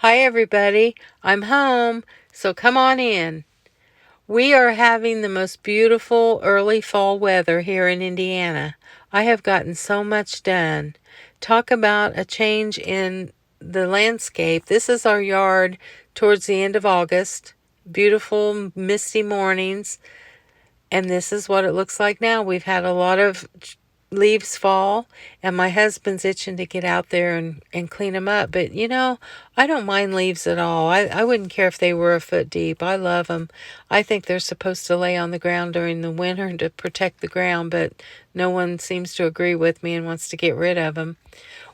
Hi, everybody. I'm home, so come on in. We are having the most beautiful early fall weather here in Indiana. I have gotten so much done. Talk about a change in the landscape. This is our yard towards the end of August. Beautiful, misty mornings. And this is what it looks like now. We've had a lot of leaves fall, and my husband's itching to get out there and clean them up. But, I don't mind leaves at all. I wouldn't care if they were a foot deep. I love them. I think they're supposed to lay on the ground during the winter to protect the ground, but no one seems to agree with me and wants to get rid of them.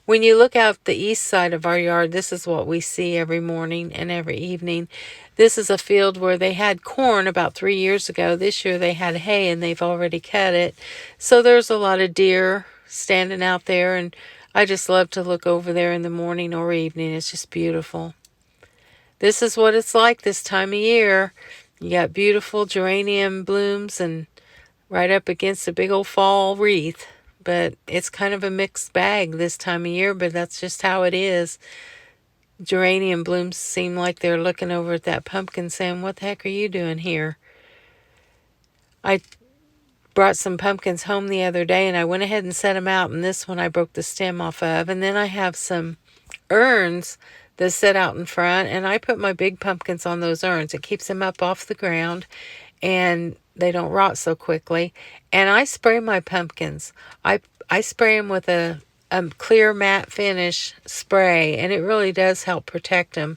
When you look out the east side of our yard, this is what we see every morning and every evening. This is a field where they had corn about 3 years ago. This year they had hay and they've already cut it. So there's a lot of deer standing out there, and I just love to look over there in the morning or evening. It's just beautiful. This is what it's like this time of year. You got beautiful geranium blooms and right up against a big old fall wreath. But it's kind of a mixed bag this time of year, but that's just how it is. Geranium blooms seem like they're looking over at that pumpkin saying, "What the heck are you doing here?" I brought some pumpkins home the other day and I went ahead and set them out, and this one I broke the stem off of. And then I have some urns that sit out in front, and I put my big pumpkins on those urns. It keeps them up off the ground and they don't rot so quickly. And I spray my pumpkins. I spray them with a clear matte finish spray, and it really does help protect them.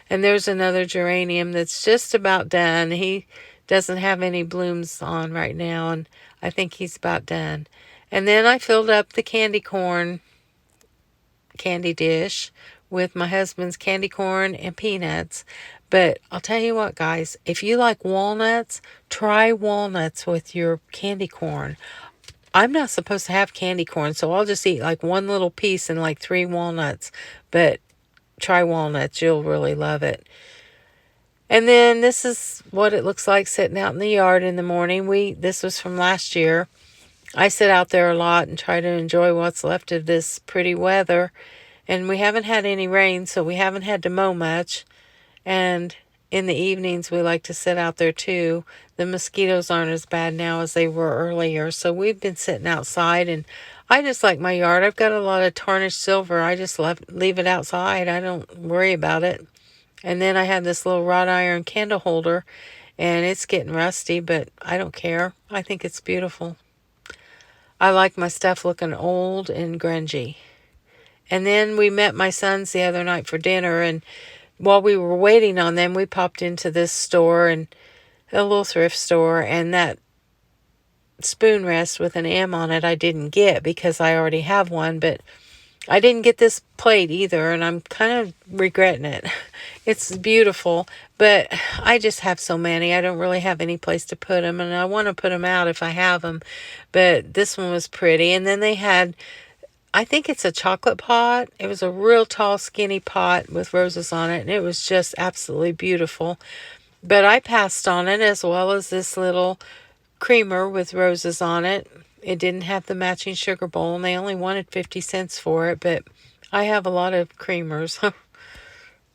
And there's another geranium that's just about done. He doesn't have any blooms on right now, and I think he's about done. And then I filled up the candy corn candy dish with my husband's candy corn and peanuts. But I'll tell you what, guys, if you like walnuts, try walnuts with your candy corn. I'm not supposed to have candy corn, so I'll just eat like one little piece and like 3 walnuts. But try walnuts, you'll really love it. And then this is what it looks like sitting out in the yard in the morning. This was from last year. I sit out there a lot and try to enjoy what's left of this pretty weather. And we haven't had any rain, so we haven't had to mow much. And in the evenings, we like to sit out there too. The mosquitoes aren't as bad now as they were earlier. So we've been sitting outside, and I just like my yard. I've got a lot of tarnished silver. I just leave it outside. I don't worry about it. And then I have this little wrought iron candle holder, and it's getting rusty, but I don't care. I think it's beautiful. I like my stuff looking old and grungy. And then we met my sons the other night for dinner, and while we were waiting on them, we popped into this store, and a little thrift store, and that spoon rest with an M on it I didn't get because I already have one, but I didn't get this plate either, and I'm kind of regretting it. It's beautiful, but I just have so many. I don't really have any place to put them, and I want to put them out if I have them, but this one was pretty. And then they had, I think it's a chocolate pot. It was a real tall, skinny pot with roses on it, and it was just absolutely beautiful. But I passed on it, as well as this little creamer with roses on it. It didn't have the matching sugar bowl, and they only wanted 50 cents for it, but I have a lot of creamers.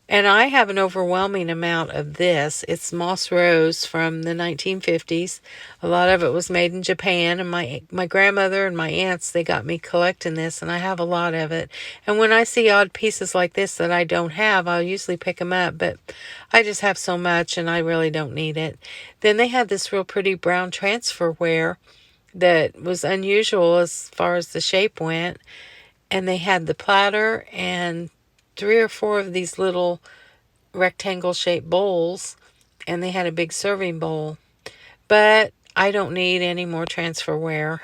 And I have an overwhelming amount of this. It's moss rose from the 1950s. A lot of it was made in Japan, and my grandmother and my aunts, they got me collecting this, and I have a lot of it. And when I see odd pieces like this that I don't have, I'll usually pick them up, but I just have so much, and I really don't need it. Then they had this real pretty brown transferware that was unusual as far as the shape went, and they had the platter and 3 or 4 of these little rectangle shaped bowls, and they had a big serving bowl. But I don't need any more transferware.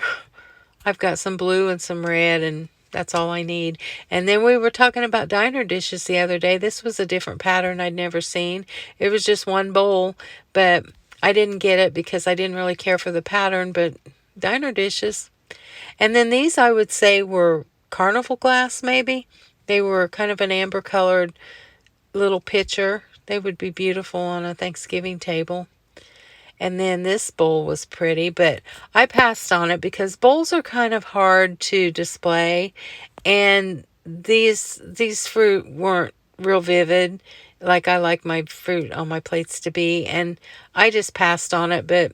I've got some blue and some red, and that's all I need. And then we were talking about diner dishes the other day. This was a different pattern I'd never seen. It was just one bowl, but I didn't get it because I didn't really care for the pattern, but diner dishes. And then these, I would say, were carnival glass, maybe. They were kind of an amber colored little pitcher. They would be beautiful on a Thanksgiving table. And then this bowl was pretty, but I passed on it because bowls are kind of hard to display, and these fruit weren't real vivid, like I like my fruit on my plates to be. And I just passed on it, but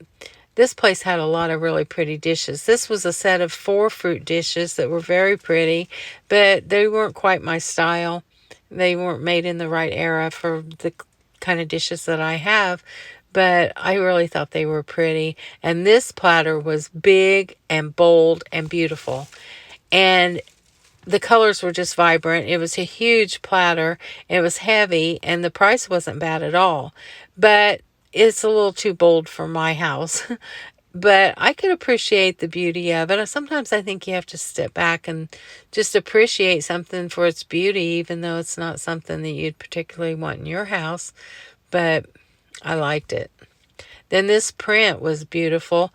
this place had a lot of really pretty dishes. This was a set of 4 fruit dishes that were very pretty, but they weren't quite my style. They weren't made in the right era for the kind of dishes that I have, but I really thought they were pretty. And this platter was big and bold and beautiful. And the colors were just vibrant. It was a huge platter. It was heavy, and the price wasn't bad at all. But it's a little too bold for my house. But I could appreciate the beauty of it. Sometimes I think you have to step back and just appreciate something for its beauty, even though it's not something that you'd particularly want in your house. But I liked it. Then this print was beautiful.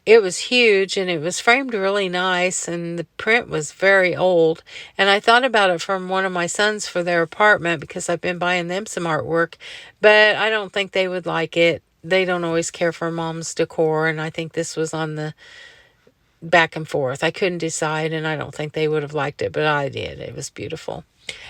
It was huge and it was framed really nice, and the print was very old. And I thought about it from one of my sons for their apartment because I've been buying them some artwork, but I don't think they would like it. They don't always care for mom's decor, and I think this was on the back and forth. I couldn't decide, and I don't think they would have liked it, but I did. It was beautiful.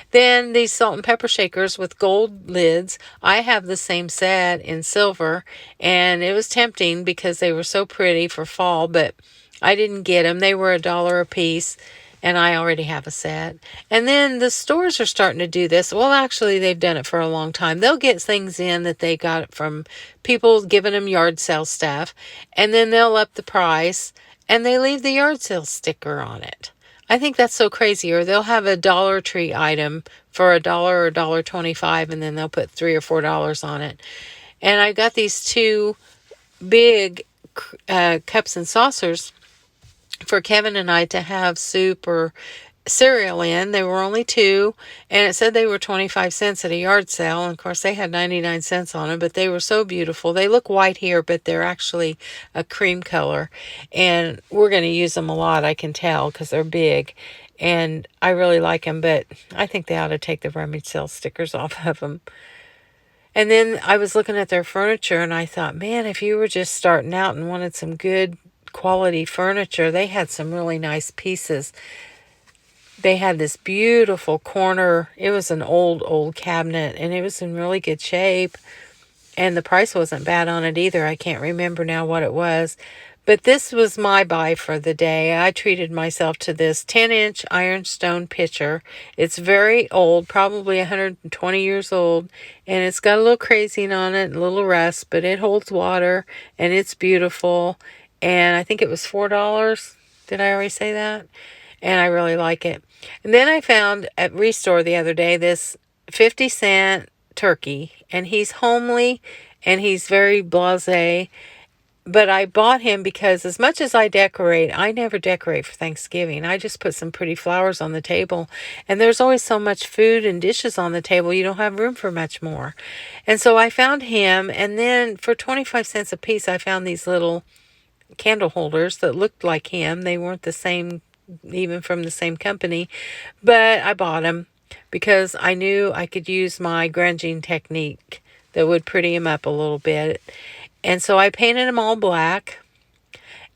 Then these salt and pepper shakers with gold lids. I have the same set in silver, and it was tempting because they were so pretty for fall, but I didn't get them. They were $1 a piece, and I already have a set. And then the stores are starting to do this. Well, actually, they've done it for a long time. They'll get things in that they got from people giving them yard sale stuff, and then they'll up the price, and they leave the yard sale sticker on it. I think that's so crazy. Or they'll have a Dollar Tree item for $1 or $1.25, and then they'll put $3 or $4 on it. And I got these 2 big cups and saucers for Kevin and I to have soup or cereal in. They were only 2, and it said they were 25 cents at a yard sale. And of course, they had 99 cents on them, but they were so beautiful. They look white here, but they're actually a cream color. And we're going to use them a lot, I can tell, because they're big. And I really like them, but I think they ought to take the rummage sale stickers off of them. And then I was looking at their furniture, and I thought, man, if you were just starting out and wanted some good quality furniture, they had some really nice pieces. They had this beautiful corner. It was an old cabinet, and it was in really good shape. And the price wasn't bad on it either. I can't remember now what it was. But this was my buy for the day. I treated myself to this 10-inch ironstone pitcher. It's very old, probably 120 years old. And it's got a little crazing on it, a little rust, but it holds water, and it's beautiful. And I think it was $4. Did I already say that? And I really like it. And then I found at Restore the other day this 50-cent turkey, and he's homely and he's very blasé. But I bought him because as much as I decorate, I never decorate for Thanksgiving. I just put some pretty flowers on the table, and there's always so much food and dishes on the table, you don't have room for much more. And so I found him, and then for 25 cents a piece, I found these little candle holders that looked like him. They weren't the same, even from the same company, but I bought them because I knew I could use my grunging technique that would pretty him up a little bit. And so I painted them all black,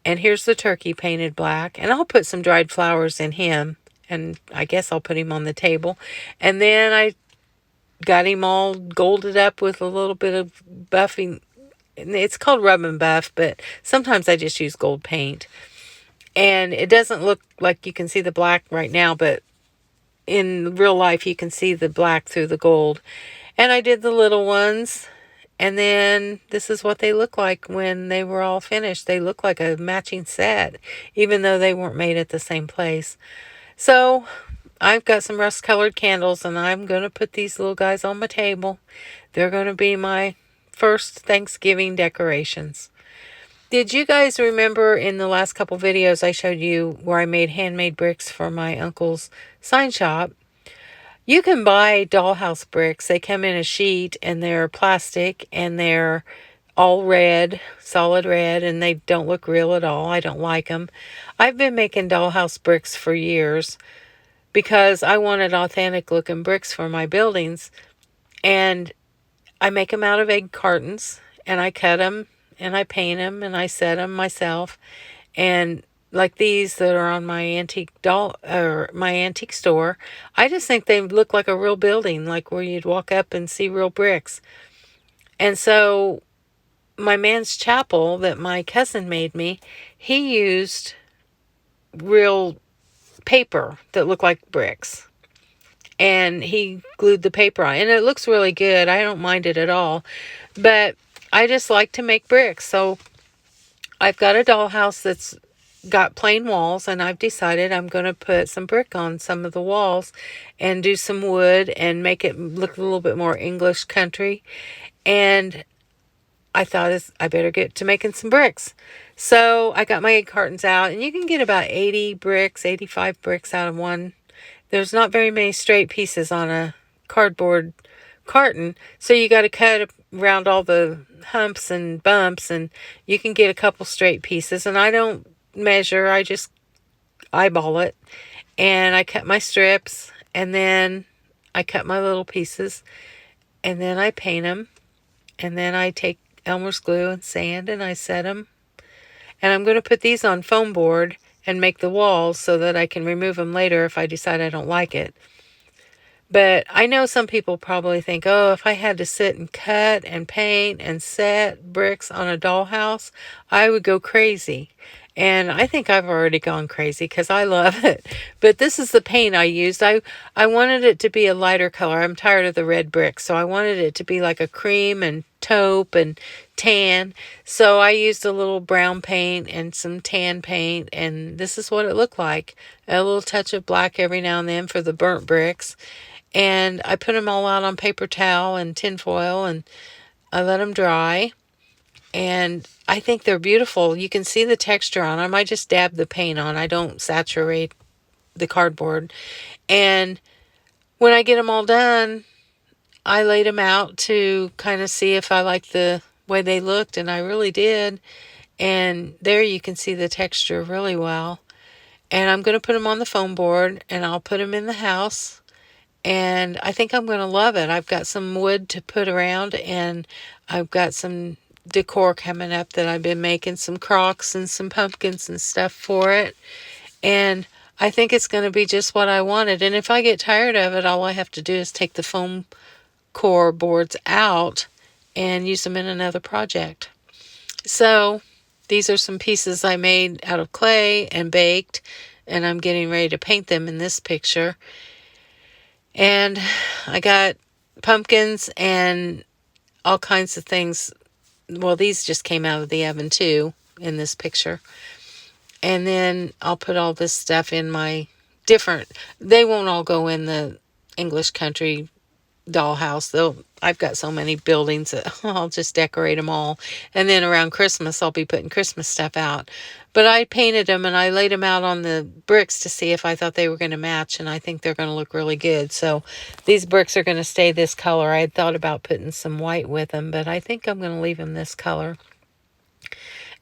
and here's the turkey painted black, and I'll put some dried flowers in him, and I guess I'll put him on the table. And then I got him all golded up with a little bit of buffing. It's called rub and buff, but sometimes I just use gold paint. And it doesn't look like you can see the black right now, but in real life you can see the black through the gold. And I did the little ones, and then this is what they look like when they were all finished. They look like a matching set, even though they weren't made at the same place. So I've got some rust-colored candles, and I'm going to put these little guys on my table. They're going to be my first Thanksgiving decorations. Did you guys remember in the last couple videos I showed you where I made handmade bricks for my uncle's sign shop? You can buy dollhouse bricks. They come in a sheet, and they're plastic, and they're all red, solid red, and they don't look real at all. I don't like them. I've been making dollhouse bricks for years because I wanted authentic looking bricks for my buildings. And I make them out of egg cartons, and I cut them, and I paint them, and I set them myself. And like these that are on my antique doll or my antique store. I just think they look like a real building, like where you'd walk up and see real bricks. And so my man's chapel that my cousin made me, he used real paper that looked like bricks. And he glued the paper on. And it looks really good. I don't mind it at all. But I just like to make bricks. So I've got a dollhouse that's got plain walls, and I've decided I'm going to put some brick on some of the walls and do some wood and make it look a little bit more English country. And I thought I better get to making some bricks. So I got my egg cartons out, and you can get about 80 bricks, 85 bricks out of one. There's not very many straight pieces on a cardboard carton, so you got to cut around all the humps and bumps, and you can get a couple straight pieces. And I don't measure, I just eyeball it, and I cut my strips, and then I cut my little pieces, and then I paint them, and then I take Elmer's glue and sand, and I set them. And I'm going to put these on foam board and make the walls so that I can remove them later if I decide I don't like it. But I know some people probably think, oh, if I had to sit and cut and paint and set bricks on a dollhouse, I would go crazy. And I think I've already gone crazy because I love it. But this is the paint I used. I wanted it to be a lighter color. I'm tired of the red bricks, so I wanted it to be like a cream and taupe and tan. So I used a little brown paint and some tan paint, and this is what it looked like. A little touch of black every now and then for the burnt bricks. And I put them all out on paper towel and tin foil, and I let them dry. And I think they're beautiful. You can see the texture on them. I just dab the paint on. I don't saturate the cardboard. And when I get them all done, I laid them out to kind of see if I liked the way they looked, and I really did. And there you can see the texture really well. And I'm going to put them on the foam board, and I'll put them in the house. And I think I'm going to love it. I've got some wood to put around, and I've got some decor coming up that I've been making, some crocks and some pumpkins and stuff for it. And I think it's going to be just what I wanted. And if I get tired of it, all I have to do is take the foam core boards out and use them in another project. So these are some pieces I made out of clay and baked, and I'm getting ready to paint them in this picture. And I got pumpkins and all kinds of things. Well, these just came out of the oven too in this picture. And then I'll put all this stuff in my they won't all go in the English country dollhouse. I've got so many buildings that I'll just decorate them all. And then around Christmas, I'll be putting Christmas stuff out. But I painted them and I laid them out on the bricks to see if I thought they were going to match. And I think they're going to look really good. So these bricks are going to stay this color. I had thought about putting some white with them, but I think I'm going to leave them this color.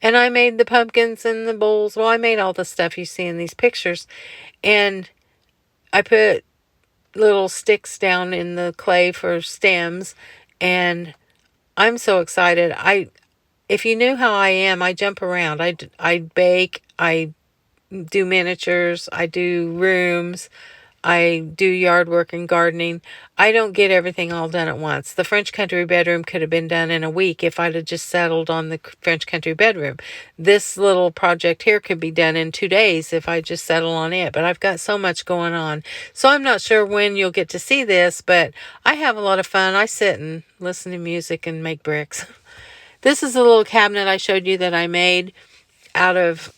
And I made the pumpkins and the bowls. Well, I made all the stuff you see in these pictures. And I put little sticks down in the clay for stems, and I'm so excited. If you knew how I am, I jump around. I bake, I do miniatures, I do rooms, I do yard work and gardening. I don't get everything all done at once. The French country bedroom could have been done in a week if I'd have just settled on the French country bedroom. This little project here could be done in 2 days if I just settle on it. But I've got so much going on. So I'm not sure when you'll get to see this, but I have a lot of fun. I sit and listen to music and make bricks. This is a little cabinet I showed you that I made out of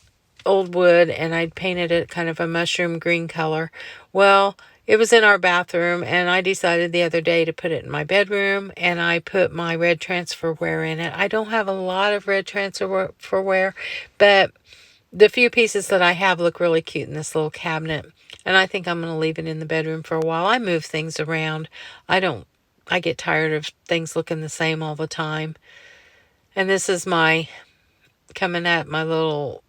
old wood, and I'd painted it kind of a mushroom green color. Well, it was in our bathroom, and I decided the other day to put it in my bedroom, and I put my red transferware in it. I don't have a lot of red transferware, but the few pieces that I have look really cute in this little cabinet, and I think I'm going to leave it in the bedroom for a while. I move things around. I get tired of things looking the same all the time. And this is my little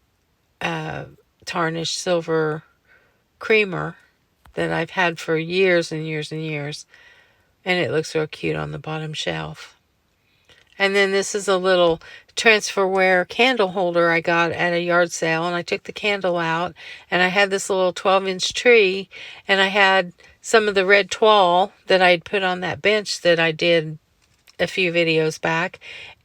tarnished silver creamer that I've had for years and years and years. And it looks real cute on the bottom shelf. And then this is a little transferware candle holder I got at a yard sale. And I took the candle out, and I had this little 12-inch tree, and I had some of the red toile that I'd put on that bench that I did a few videos back.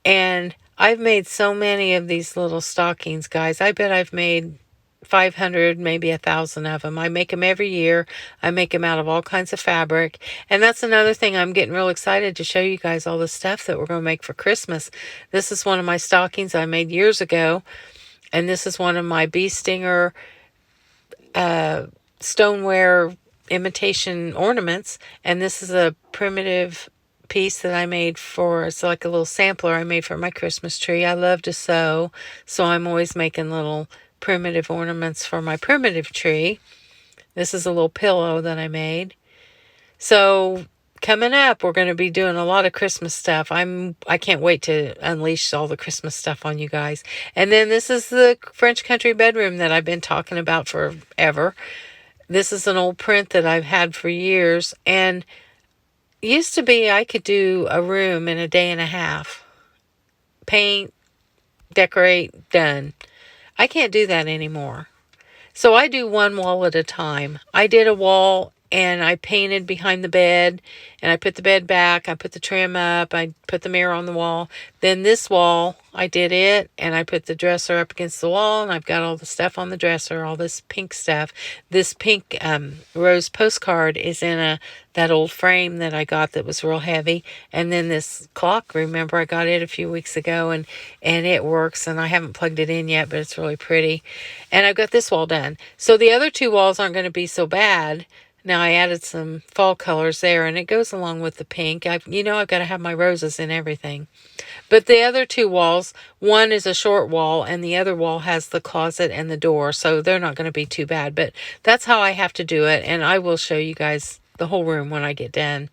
And I've made so many of these little stockings, guys. I bet I've made 500, maybe 1,000 of them. I make them every year. I make them out of all kinds of fabric. And that's another thing. I'm getting real excited to show you guys all the stuff that we're going to make for Christmas. This is one of my stockings I made years ago. And this is one of my bee stinger stoneware imitation ornaments. And this is a primitive piece that I made for, it's like a little sampler I made for my Christmas tree. I love to sew, so I'm always making little primitive ornaments for my primitive tree. This is a little pillow that I made. So coming up, we're going to be doing a lot of Christmas stuff. I can't wait to unleash all the Christmas stuff on you guys. And then this is the French country bedroom that I've been talking about forever. This is an old print that I've had for years, and used to be I could do a room in a day and a half. Paint, decorate, done. I can't do that anymore. So I do one wall at a time. I did a wall and I painted behind the bed, and I put the bed back. I put the trim up. I put the mirror on the wall. Then this wall, I did it, and I put the dresser up against the wall, and I've got all the stuff on the dresser, all this pink stuff. This pink rose postcard is in that old frame that I got that was real heavy. And then this clock, remember I got it a few weeks ago, and it works, and I haven't plugged it in yet, but it's really pretty. And I've got this wall done. So the other two walls aren't going to be so bad. Now I added some fall colors there, and it goes along with the pink. I've got to have my roses in everything. But the other two walls, one is a short wall, and the other wall has the closet and the door, so they're not going to be too bad. But that's how I have to do it, and I will show you guys the whole room when I get done.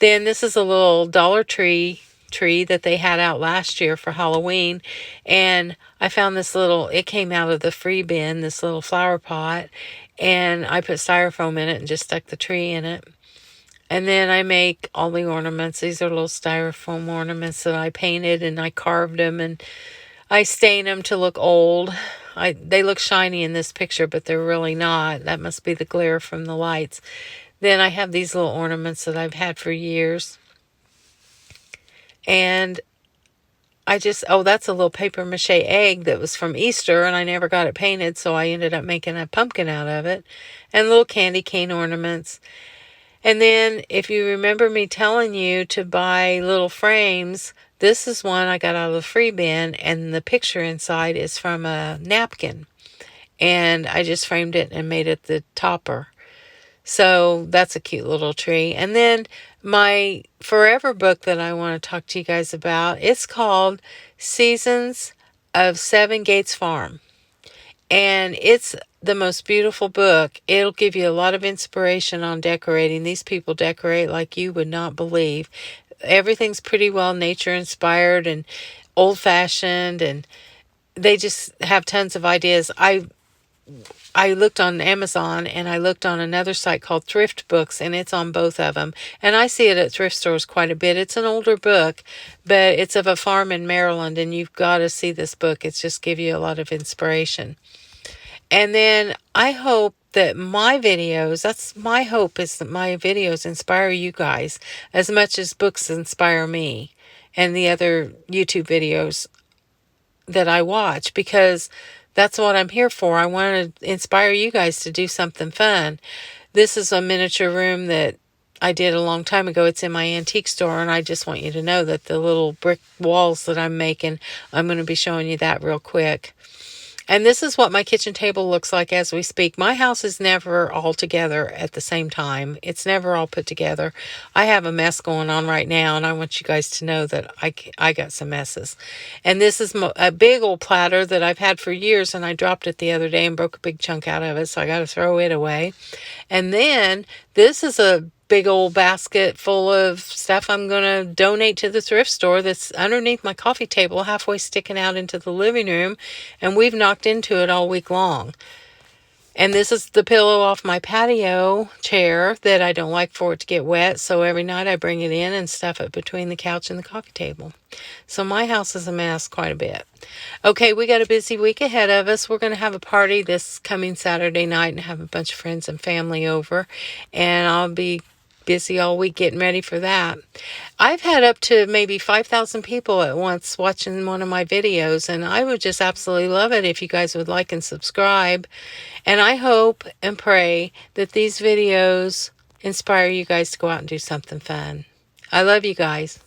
Then this is a little Dollar Tree that they had out last year for Halloween, and I found this little, it came out of the free bin, this little flower pot, and I put styrofoam in it and just stuck the tree in it. And then I make all the ornaments. These are little styrofoam ornaments that I painted, and I carved them, and I stain them to look old. They look shiny in this picture, but they're really not. That must be the glare from the lights. Then I have these little ornaments that I've had for years. And that's a little paper mache egg that was from Easter, and I never got it painted, so I ended up making a pumpkin out of it. And little candy cane ornaments. And then, if you remember me telling you to buy little frames, this is one I got out of the free bin, and the picture inside is from a napkin. And I just framed it and made it the topper. So that's a cute little tree. And then my forever book that I want to talk to you guys about, it's called Seasons of Seven Gates Farm. And it's the most beautiful book. It'll give you a lot of inspiration on decorating. These people decorate like you would not believe. Everything's pretty well nature inspired and old fashioned, and they just have tons of ideas. I looked on Amazon, and I looked on another site called Thrift Books, and it's on both of them. And I see it at thrift stores quite a bit. It's an older book, but it's of a farm in Maryland, and you've got to see this book. It's just give you a lot of inspiration. And then I hope that that's my hope, is that my videos inspire you guys as much as books inspire me and the other YouTube videos that I watch, because that's what I'm here for. I want to inspire you guys to do something fun. This is a miniature room that I did a long time ago. It's in my antique store, and I just want you to know that the little brick walls that I'm making, I'm going to be showing you that real quick. And this is what my kitchen table looks like as we speak. My house is never all together at the same time. It's never all put together. I have a mess going on right now, and I want you guys to know that I got some messes. And this is a big old platter that I've had for years, and I dropped it the other day and broke a big chunk out of it, so I got to throw it away. And then this is a big old basket full of stuff I'm going to donate to the thrift store that's underneath my coffee table, halfway sticking out into the living room, and we've knocked into it all week long. And this is the pillow off my patio chair that I don't like for it to get wet. So every night I bring it in and stuff it between the couch and the coffee table. So my house is a mess quite a bit. Okay, we got a busy week ahead of us. We're going to have a party this coming Saturday night and have a bunch of friends and family over. And I'll be busy all week getting ready for that. I've had up to maybe 5,000 people at once watching one of my videos, and I would just absolutely love it if you guys would like and subscribe. And I hope and pray that these videos inspire you guys to go out and do something fun. I love you guys.